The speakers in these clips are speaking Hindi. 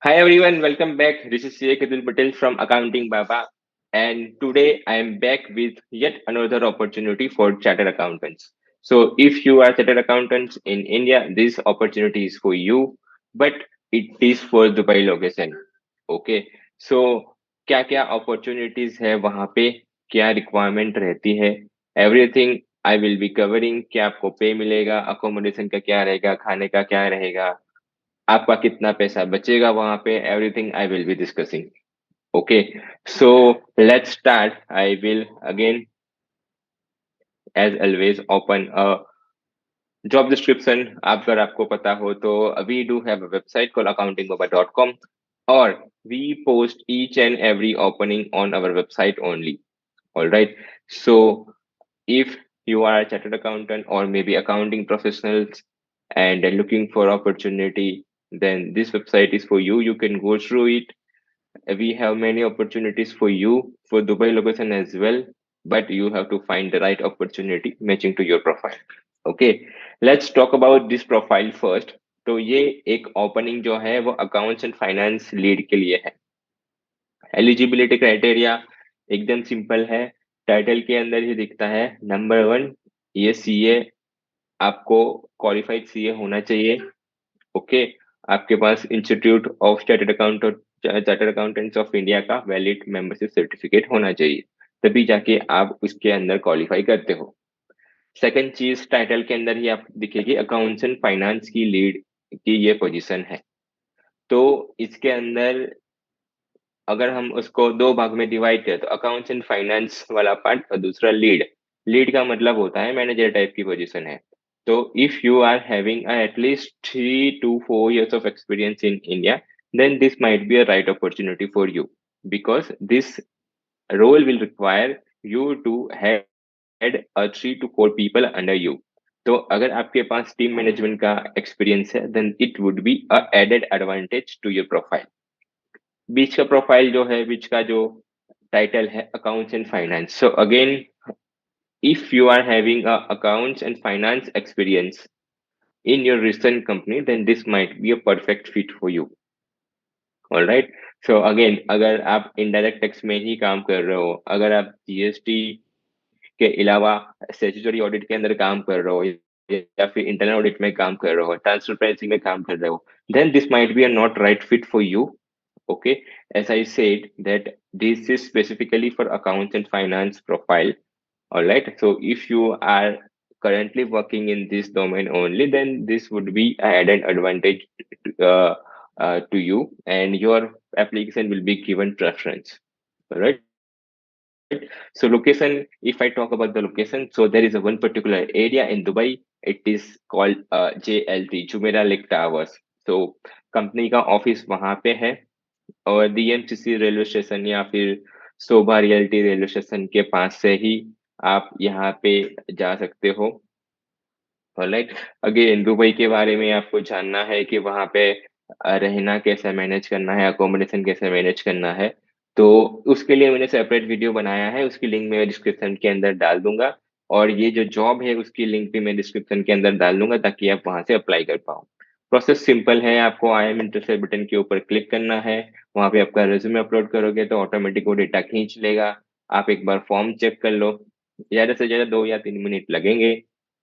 Hi everyone, welcome back. This is CA Ketul Patel from Accounting Baba, and today I am back with yet another opportunity for chartered accountants. So, if you are chartered accountants in India, this opportunity is for you, but it is for Dubai location. Okay, so क्या क्या अपॉर्चुनिटीज है वहाँ पे, क्या रिक्वायरमेंट रहती है, everything I will be covering. क्या आपको पे मिलेगा, अकोमोडेशन का क्या रहेगा, खाने का क्या रहेगा, आपका कितना पैसा बचेगा वहां पे, everything I will be discussing. Okay, so let's start. I will again as always open a job description. अगर आपको पता हो तो we do have a website call accountingbaba.com, और we post each and every opening on our website only. All right. So if you are a chartered accountant or maybe accounting professionals and are looking for opportunity, then this website is for you. You can go through it. We have many opportunities for you for Dubai location as well, but you have to find the right opportunity matching to your profile. Okay, let's talk about this profile first. तो ये एक ओपनिंग जो है वो अकाउंट्स एंड फाइनेंस लीड के लिए है. एलिजिबिलिटी क्राइटेरिया एकदम सिंपल है. टाइटल के अंदर ही दिखता है. नंबर वन, ये सीए, आपको क्वालिफाइड सीए होना चाहिए. ओके, आपके पास Institute of Chartered Accountants of India का वैलिड मेंबरशिप सर्टिफिकेट होना चाहिए, तभी जाके आप उसके अंदर क्वालिफाई करते हो. सेकंड चीज, टाइटल के अंदर ही आप दिखेगी अकाउंट्स एंड फाइनेंस की लीड की ये पोजीशन है. तो इसके अंदर अगर हम उसको दो भाग में डिवाइड करें तो अकाउंट्स एंड फाइनेंस वाला पार्ट और दूसरा लीड. लीड का मतलब होता है मैनेजर टाइप की पोजीशन है. तो if you are having at least 3 to 4 years of experience in India, then this might be a right opportunity for you, because this role will require you to head a 3 to 4 people under you. तो अगर आपके पास टीम मैनेजमेंट का एक्सपीरियंस है, then it would be a added advantage to your profile. बीच का प्रोफाइल जो है, बीच का जो टाइटल है accounts and finance. So again, if you are having a accounts and finance experience in your recent company, then this might be a perfect fit for you. All right. So again, अगर आप इनडायरेक्ट टैक्स में ही काम कर रहे हो, अगर आप जीएसटी के अलावा स्टैट्यूटरी ऑडिट के अंदर काम कर रहे हो, या फिर इंटरनल ऑडिट में काम कर रहे हो, ट्रांसफर प्राइसिंग में काम कर रहे हो, then this might be a not right fit for you. Okay, as I said that this is specifically for accounts and finance profile. All right, so if you are currently working in this domain only, then this would be an added advantage to you, and your application will be given preference. All right. So location, if I talk about the location, so there is a one particular area in Dubai. It is called JLT, Jumeirah Lake Towers. So company का ऑफिस वहां पे है, और डीएमसीसी रेलवे स्टेशन या फिर शोभा रियल्टी रेलवे स्टेशन के पास से ही आप यहाँ पे जा सकते हो. ऑलराइट. अगेन, दुबई के बारे में आपको जानना है कि वहाँ पे रहना कैसे मैनेज करना है, अकोमोडेशन कैसे मैनेज करना है, तो उसके लिए मैंने सेपरेट वीडियो बनाया है. उसकी लिंक मैं डिस्क्रिप्शन के अंदर डाल दूंगा, और ये जो जॉब है उसकी लिंक भी मैं डिस्क्रिप्शन के अंदर डाल दूंगा, ताकि आप वहां से अप्लाई कर पाओ. प्रोसेस सिंपल है. आपको आई एम इंटरेस्टेड बटन के ऊपर क्लिक करना है. वहां पे आपका रेज्यूमे अपलोड करोगे तो ऑटोमेटिक वो डेटा खींच लेगा. आप एक बार फॉर्म चेक कर लो. ज्यादा से ज्यादा 2 या 3 मिनट लगेंगे.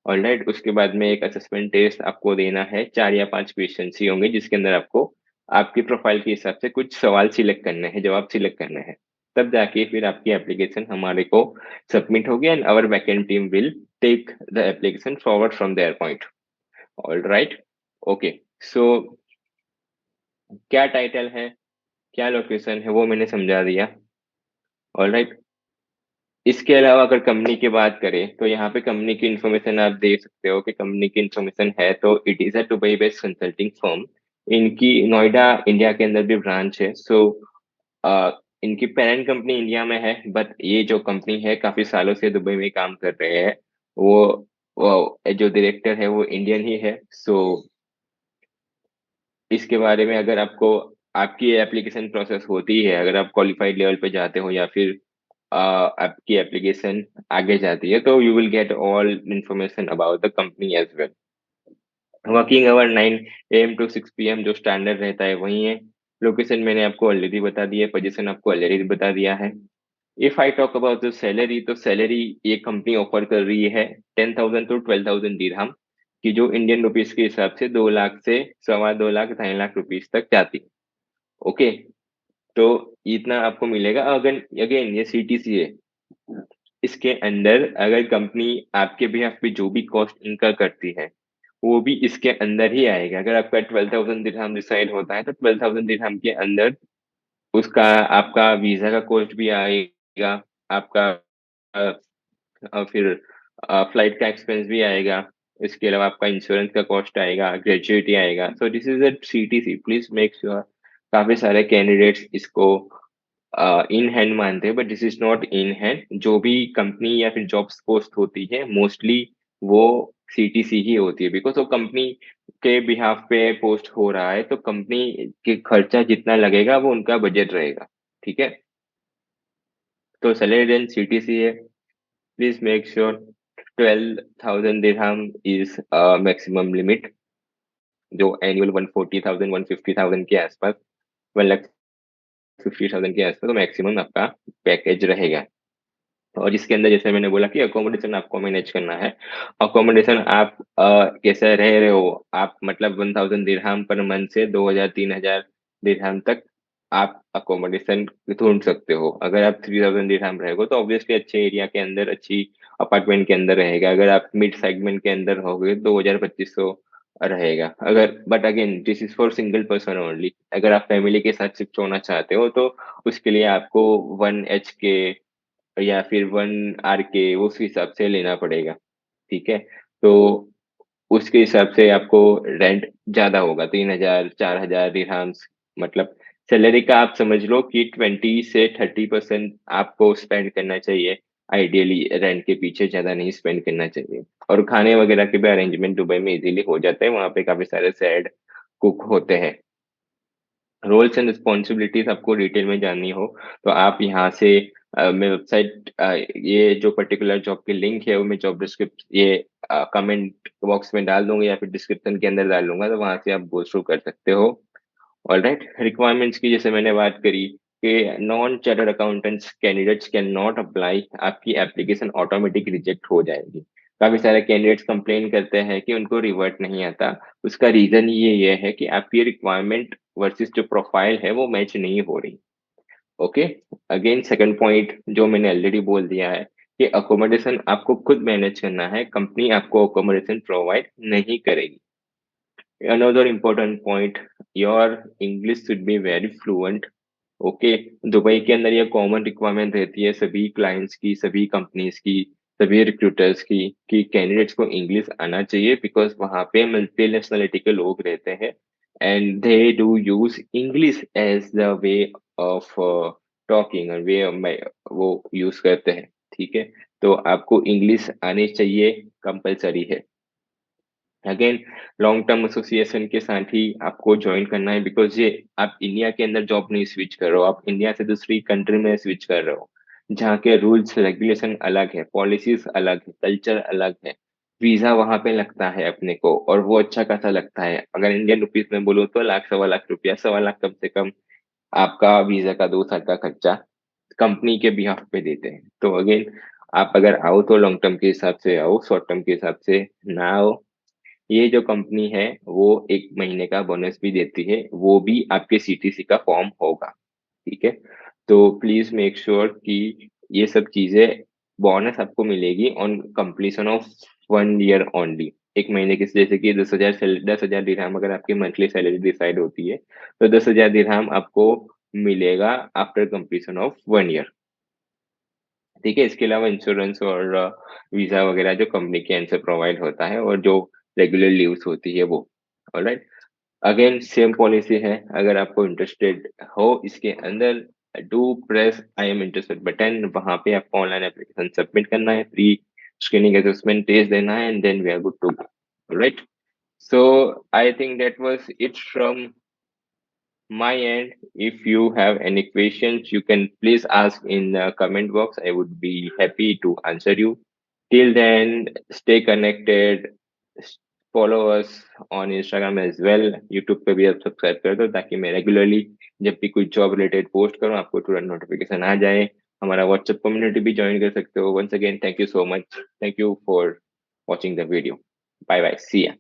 ऑलराइट. उसके बाद में एक असेसमेंट टेस्ट आपको देना है. 4 या 5 क्वेश्चन ही होंगे, जिसके अंदर आपको आपकी प्रोफाइल के हिसाब से कुछ सवाल सिलेक्ट करने हैं, जवाब सिलेक्ट करने हैं. तब जाके फिर आपकी एप्लीकेशन हमारे को सबमिट होगी, and our backend team will take the application forward from there point. All right. Okay, so क्या टाइटल है, क्या लोकेशन है, वो मैंने समझा दिया. All right. इसके अलावा अगर कंपनी की बात करें तो यहाँ पे कंपनी की इन्फॉर्मेशन आप देख सकते हो कि कंपनी की इन्फॉर्मेशन है, तो it is a Dubai based consulting firm. इनकी नोएडा इंडिया के अंदर भी ब्रांच है. सो इनकी पेरेंट कंपनी इंडिया में है, बट ये जो कंपनी है काफी सालों से दुबई में काम कर रहे हैं. वो जो डायरेक्टर है वो इंडियन ही है. सो इसके बारे में अगर आपको आपकी एप्लीकेशन प्रोसेस होती है, अगर आप क्वालिफाइड लेवल पे जाते हो या फिर आपकी एप्लीकेशन आगे जाती है, तो you will get all information about the company as well. Working hour 9 AM to 6 PM जो स्टैंडर्ड रहता है वही है. लोकेशन मैंने आपको ऑलरेडी बता दिया है, पोजीशन आपको ऑलरेडी बता दिया है। If I talk about the salary, तो सैलरी ये कंपनी ऑफर कर रही है 10,000 to 12,000 dirham की, जो इंडियन रुपीस के हिसाब से 2 लाख से 2.25 लाख 2.5 लाख रुपीस तक जाती है। ओके, तो इतना आपको मिलेगा। अगर अगेन ये सीटीसी है, इसके अंदर अगर कंपनी आपके बिहाफ पे जो भी कॉस्ट इनकर करती है वो भी इसके अंदर ही आएगा। अगर आपका 12,000 दिरहम डिसाइड होता है तो 12,000 दिरहम के अंदर उसका आपका वीजा का कॉस्ट भी आएगा, आपका फिर फ्लाइट का एक्सपेंस भी आएगा, इसके अलावा आपका इंश्योरेंस का कॉस्ट आएगा, ग्रेजुएटी आएगा। So this is a CTC, please make sure. काफी सारे कैंडिडेट्स इसको इन हैंड मानते हैं, but this is not in hand. जो भी कंपनी या फिर जॉब्स पोस्ट होती है मोस्टली वो सीटीसी ही होती है, बिकॉज वो कंपनी के बिहाफ पे पोस्ट हो रहा है, तो कंपनी के खर्चा जितना लगेगा वो उनका बजट रहेगा। ठीक है, तो सैलरी रेंज सीटीसी है। Please make sure 12,000 dirham is maximum limit, जो एनुअल 140,000 150,000 के आसपास, 1,50,000 के आसपास तो मैक्सिमम आपका पैकेज रहेगा। और इसके अंदर जैसे मैंने बोला कि अकोमोडेशन आपको मैनेज करना है। अकोमोडेशन आप कैसे रह रहे हो, आप मतलब 1,000 दिरहम पर मंथ से 2,000 3,000 दिरहम तक आप अकोमोडेशन ढूंढ सकते हो। अगर आप 3,000 दिरहम रहेगो तो ऑब्वियसली अच्छे एरिया के अंदर अच्छी अपार्टमेंट के अंदर रहेगा। अगर आप मिड सेगमेंट के अंदर होगे तो 2,000 2500 रहेगा। अगर but again this is for single person only. अगर आप फैमिली के साथ शिफ्ट होना चाहते हो तो उसके लिए आपको 1 HK या फिर 1 RK उस हिसाब से लेना पड़ेगा। ठीक है, तो उसके हिसाब से आपको रेंट ज्यादा होगा, 3,000 4,000 दिरहम्स। मतलब सैलरी का आप समझ लो कि 20 से 30% आपको स्पेंड करना चाहिए आइडियली रेंट के पीछे, ज्यादा नहीं स्पेंड करना चाहिए। और खाने वगैरह के भी अरेंजमेंट दुबई में इजीली हो जाते हैं, वहाँ पे काफी सारे सैड कुक होते हैं। रोल्स एंड रिस्पॉन्सिबिलिटीज आपको डिटेल में जाननी हो तो आप यहाँ से मैं वेबसाइट, ये जो पर्टिकुलर जॉब की लिंक है वो मैं जॉब डिस्क्रिप्शन ये कमेंट बॉक्स में डाल दूंगा या फिर डिस्क्रिप्शन के अंदर डाल दूंगा, तो वहां से आप गो थ्रू कर सकते हो। ऑलराइट, रिक्वायरमेंट्स की जैसे मैंने बात करी कि non chartered accountants candidates can not apply, आपकी एप्लीकेशन ऑटोमेटिक रिजेक्ट हो जाएगी। काफी सारे कैंडिडेट्स कंप्लेन करते हैं कि उनको रिवर्ट नहीं आता। उसका रीजन ये है कि आपकी रिक्वायरमेंट वर्सेस जो प्रोफाइल है वो मैच नहीं हो रही। ओके, अगेन सेकंड पॉइंट जो मैंने ऑलरेडी बोल दिया है कि अकोमोडेशन आपको खुद मैनेज करना है, कंपनी आपको अकोमोडेशन प्रोवाइड नहीं करेगी। Another important point, your English should be very fluent. Okay, Dubai के अंदर ये कॉमन रिक्वायरमेंट रहती है सभी क्लाइंट्स की, सभी कंपनीज की, सभी रिक्रूटर्स की, कि कैंडिडेट्स को इंग्लिश आना चाहिए, बिकॉज वहाँ पे मल्टी नेशनलिटी के लोग रहते हैं and they do use English as the way of talking, और वे वो यूज करते हैं। ठीक है, तो आपको इंग्लिश आनी चाहिए, कंपलसरी है। अगेन लॉन्ग टर्म एसोसिएशन के साथ ही आपको ज्वाइन करना है, बिकॉज ये आप इंडिया के अंदर जॉब नहीं स्विच कर रहे हो, आप इंडिया से दूसरी कंट्री में स्विच कर रहे हो जहाँ के रूल्स रेगुलेशन अलग है, पॉलिसीज अलग है, कल्चर अलग है। वीजा वहां पे लगता है अपने को, और वो अच्छा खासा लगता है। अगर इंडियन रुपीस में बोलो तो 1,00,000 1,25,000 1,00,000 कम से कम आपका वीजा का 2 साल का खर्चा कंपनी के बिहाफ पे देते हैं। तो अगेन आप अगर आओ तो लॉन्ग टर्म के हिसाब से आओ, शॉर्ट टर्म के हिसाब से ना आओ। ये जो कंपनी है वो 1 महीने का बोनस भी देती है, वो भी आपके सीटीसी का फॉर्म होगा। ठीक है, तो प्लीज मेक श्योर कि ये सब चीजें, बोनस आपको मिलेगी on completion of 1 year only. 1 महीने की जैसे कि 10,000 दिरहम अगर आपकी मंथली सैलरी डिसाइड होती है तो 10,000 दिरहम आपको मिलेगा आफ्टर कंप्लीशन ऑफ 1 ईयर। ठीक है, इसके अलावा इंश्योरेंस और वीजा वगैरह जो कंपनी के एंड से प्रोवाइड होता है, और जो रेगुलर लीव्स होती है वो। ऑलराइट, अगेन सेम पॉलिसी है। अगर आपको इंटरेस्टेड हो इसके अंदर, do press I am interested button, वहां पे आपको ऑनलाइन एप्लीकेशन सबमिट करना है, प्री स्क्रीनिंग असेसमेंट टेस्ट देना है, and then we are good to go. Alright, so I think that was it from my end. If you have any questions, you can please ask in the comment box. I would be happy to answer you. Till then, stay connected, follow us on Instagram as well. YouTube पे भी आप सब्सक्राइब कर दो ताकि मैं रेगुलरली जब भी कोई जॉब रिलेटेड पोस्ट करूँ आपको तुरंत नोटिफिकेशन आ जाए। हमारा व्हाट्सएप कम्युनिटी भी ज्वाइन कर सकते हो। Once again thank you so much, thank you for watching the video. Bye bye, see या।